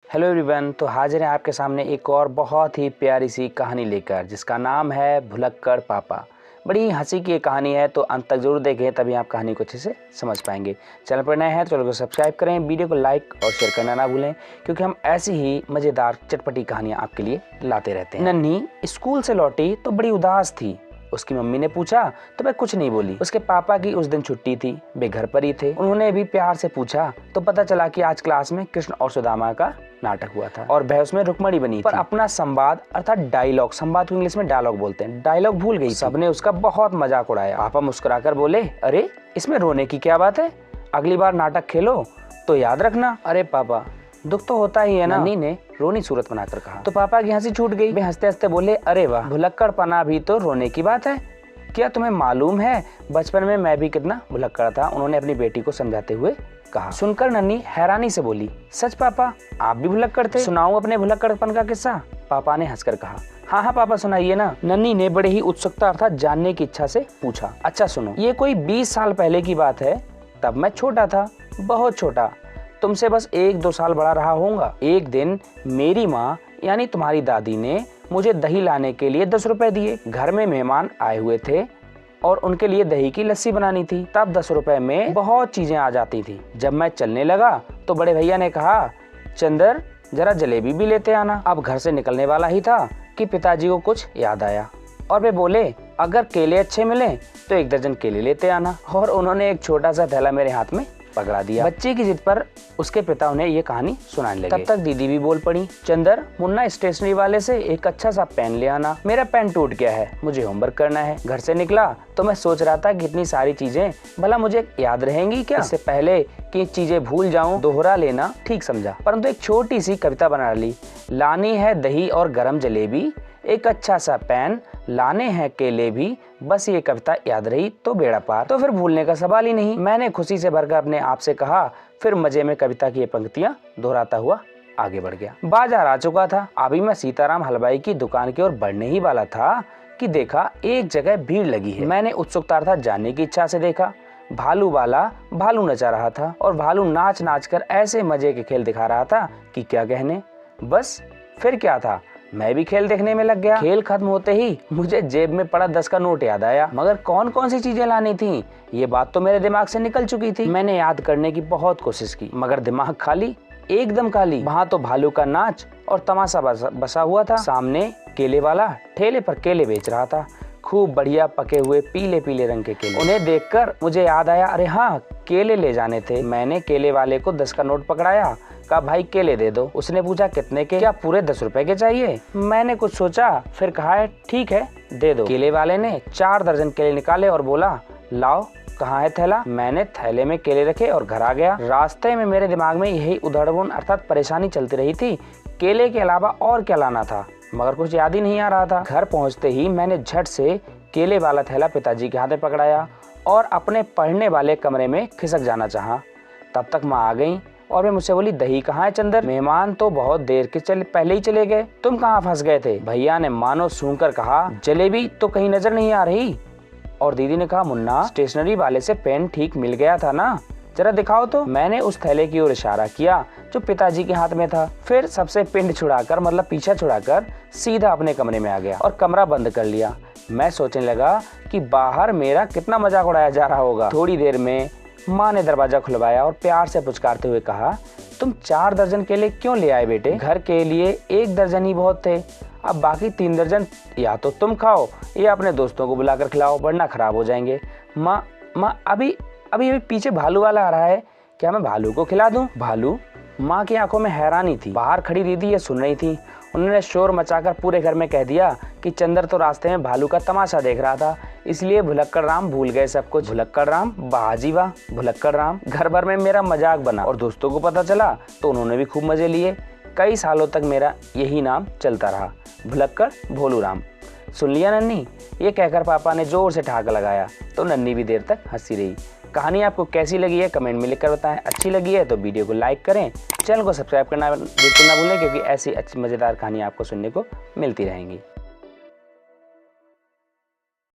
Hello everyone, तो हाजिर हैं आपके सामने एक और बहुत ही प्यारी सी कहानी लेकर, जिसका नाम है भुलक्कड़ पापा। बड़ी ही हंसी की कहानी है, तो अंत तक जरूर देखें, तभी आप कहानी को अच्छे से समझ पाएंगे। चैनल पर नए हैं तो चैनल को सब्सक्राइब करें, वीडियो को लाइक और शेयर करना ना भूलें, क्योंकि हम ऐसी ही मज़ेदार चटपटी कहानियाँ आपके लिए लाते रहते हैं। नन्ही स्कूल से लौटी तो बड़ी उदास थी। उसकी मम्मी ने पूछा तो वह कुछ नहीं बोली। उसके पापा की उस दिन छुट्टी थी, वे घर पर ही थे। उन्होंने भी प्यार से पूछा तो पता चला कि आज क्लास में कृष्ण और सुदामा का नाटक हुआ था और वह उसमें रुक्मणी बनी पर अपना संवाद अर्थात डायलॉग, संवाद को इंग्लिश में डायलॉग बोलते हैं, डायलॉग भूल गई। सबने उसका बहुत मजाक उड़ाया। पापा मुस्कुराकर बोले, अरे इसमें रोने की क्या बात है, अगली बार नाटक खेलो तो याद रखना। अरे पापा, दुख तो होता ही है ना, नन्ही ने रोनी सूरत बनाकर कहा। तो पापा की हंसी छूट गई। वे हंसते हंसते बोले, अरे वाह, भुलक्कड़ पना भी तो रोने की बात है। क्या तुम्हें मालूम है बचपन में मैं भी कितना भुलक्कड़ था, उन्होंने अपनी बेटी को समझाते हुए कहा। सुनकर नन्ही हैरानी से बोली, सच पापा, आप भी भुलक्कड़ थे? सुनाऊं अपने भुलक्कड़पन का किस्सा? पापा ने हंसकर कहा। हाँ हाँ पापा, सुनाइए ना। नन्ही ने बड़े ही उत्सुकता अर्थात जानने की इच्छा से पूछा। अच्छा सुनो, ये कोई 20 साल पहले की बात है। तब मैं छोटा था, बहुत छोटा, तुमसे बस 1-2 साल बड़ा रहा होऊंगा। एक दिन मेरी माँ यानी तुम्हारी दादी ने मुझे दही लाने के लिए 10 रुपए दिए। घर में मेहमान आए हुए थे और उनके लिए दही की लस्सी बनानी थी। तब 10 रुपए में बहुत चीजें आ जाती थी। जब मैं चलने लगा तो बड़े भैया ने कहा, चंदर जरा जलेबी भी लेते आना। अब घर से निकलने वाला ही था कि पिताजी को कुछ याद आया और वे बोले, अगर केले अच्छे मिले तो 1 दर्जन केले लेते आना। और उन्होंने एक छोटा सा थैला मेरे हाथ में पकड़ा दिया। बच्चे की जिद पर उसके पिता उन्हें ये कहानी सुनाने लगे। तब तक दीदी भी बोल पड़ी, चंदर मुन्ना स्टेशनरी वाले से एक अच्छा सा पेन ले आना, मेरा पेन टूट गया है, मुझे होमवर्क करना है। घर से निकला तो मैं सोच रहा था कि इतनी सारी चीजें भला मुझे याद रहेंगी क्या। इससे पहले कि चीजें भूल जाऊं, दोहरा लेना ठीक समझा, परंतु एक छोटी सी कविता बना ली। लानी है दही और गरम जलेबी, एक अच्छा सा पेन, लाने हैं केले भी, बस ये कविता याद रही तो बेड़ा पार। तो फिर भूलने का सवाल ही नहीं, मैंने खुशी से भरकर अपने आप से कहा। फिर मजे में कविता की ये पंक्तियां दोहराता हुआ आगे बढ़ गया। बाजार आ चुका था। अभी मैं सीताराम हलवाई की दुकान की ओर बढ़ने ही वाला था कि देखा एक जगह भीड़ लगी है। मैंने उत्सुकता था जानने की इच्छा से देखा। भालू वाला भालू नचा रहा था और भालू नाच नाच कर ऐसे मजे के खेल दिखा रहा था कि क्या कहने। बस फिर क्या था, मैं भी खेल देखने में लग गया। खेल खत्म होते ही मुझे जेब में पड़ा 10 का नोट याद आया, मगर कौन कौन सी चीजें लानी थी ये बात तो मेरे दिमाग से निकल चुकी थी। मैंने याद करने की बहुत कोशिश की, मगर दिमाग खाली, एकदम खाली। वहाँ तो भालू का नाच और तमाशा बसा हुआ था। सामने केले वाला ठेले पर केले बेच रहा था, खूब बढ़िया पके हुए पीले पीले रंग के केले। उन्हें देखकर मुझे याद आया, अरे हाँ, केले ले जाने थे। मैंने केले वाले को 10 का नोट पकड़ाया, कहा भाई केले दे दो। उसने पूछा कितने के? क्या पूरे 10 रुपए के चाहिए? मैंने कुछ सोचा, फिर कहा ठीक है दे दो। केले वाले ने 4 दर्जन केले निकाले और बोला, लाओ कहाँ है थैला? मैंने थैले में केले रखे और घर आ गया। रास्ते में मेरे दिमाग में यही उधड़बुन अर्थात परेशानी चलती रही थी, केले के अलावा और क्या लाना था, मगर कुछ याद ही नहीं आ रहा था। घर पहुंचते ही मैंने झट से केले वाला थैला पिताजी के हाथ में पकड़ाया और अपने पढ़ने वाले कमरे में खिसक जाना चाहा। तब तक माँ आ गई और वे मुझसे बोली, दही कहाँ है चंदर? मेहमान तो बहुत देर के पहले ही चले गए, तुम कहाँ फंस गए थे? भैया ने मानो सूंघकर कहा, जलेबी तो कहीं नजर नहीं आ रही। और दीदी ने कहा, मुन्ना स्टेशनरी वाले से पेन ठीक मिल गया था ना, जरा दिखाओ तो। मैंने उस थैले की ओर इशारा किया जो पिताजी के हाथ में था। फिर सबसे पिंड छुड़ाकर मतलब पीछा छुड़ाकर सीधा अपने कमरे में आ गया और कमरा बंद कर लिया। मैं सोचने लगा कि बाहर मेरा कितना मजाक उड़ाया जा रहा होगा। थोड़ी देर में माँ ने दरवाजा खुलवाया और प्यार से पुचकारते हुए कहा, तुम 4 दर्जन केले क्यों ले आए बेटे? घर के लिए 1 दर्जन ही बहुत थे, अब बाकी 3 दर्जन या तो तुम खाओ या अपने दोस्तों को बुलाकर खिलाओ, वरना खराब हो जाएंगे। माँ अभी पीछे भालू वाला आ रहा है, क्या मैं भालू को खिला दूं? भालू? माँ की आंखों में हैरानी थी। बाहर खड़ी दीदी ये सुन रही थी। उन्होंने शोर मचाकर पूरे घर में कह दिया कि चंदर तो रास्ते में भालू का तमाशा देख रहा था, इसलिए भुलक्कड़ राम भूल गए सब कुछ। भुलक्कड़ राम? बाजी वाह, भुलक्कड़ राम। घर भर में मेरा मजाक बना और दोस्तों को पता चला तो उन्होंने भी खूब मजे लिए। कई सालों तक मेरा यही नाम चलता रहा, भुलक्कड़ भोलू राम। सुन लिया नन्ही? ये कहकर पापा ने जोर से ठहाका लगाया तो नन्ही भी देर तक हंसी रही। कहानी आपको कैसी लगी है कमेंट में लिखकर बताएं। अच्छी लगी है तो वीडियो को लाइक करें, चैनल को सब्सक्राइब करना बिल्कुल ना भूलें, क्योंकि ऐसी अच्छी मज़ेदार कहानी आपको सुनने को मिलती रहेंगी।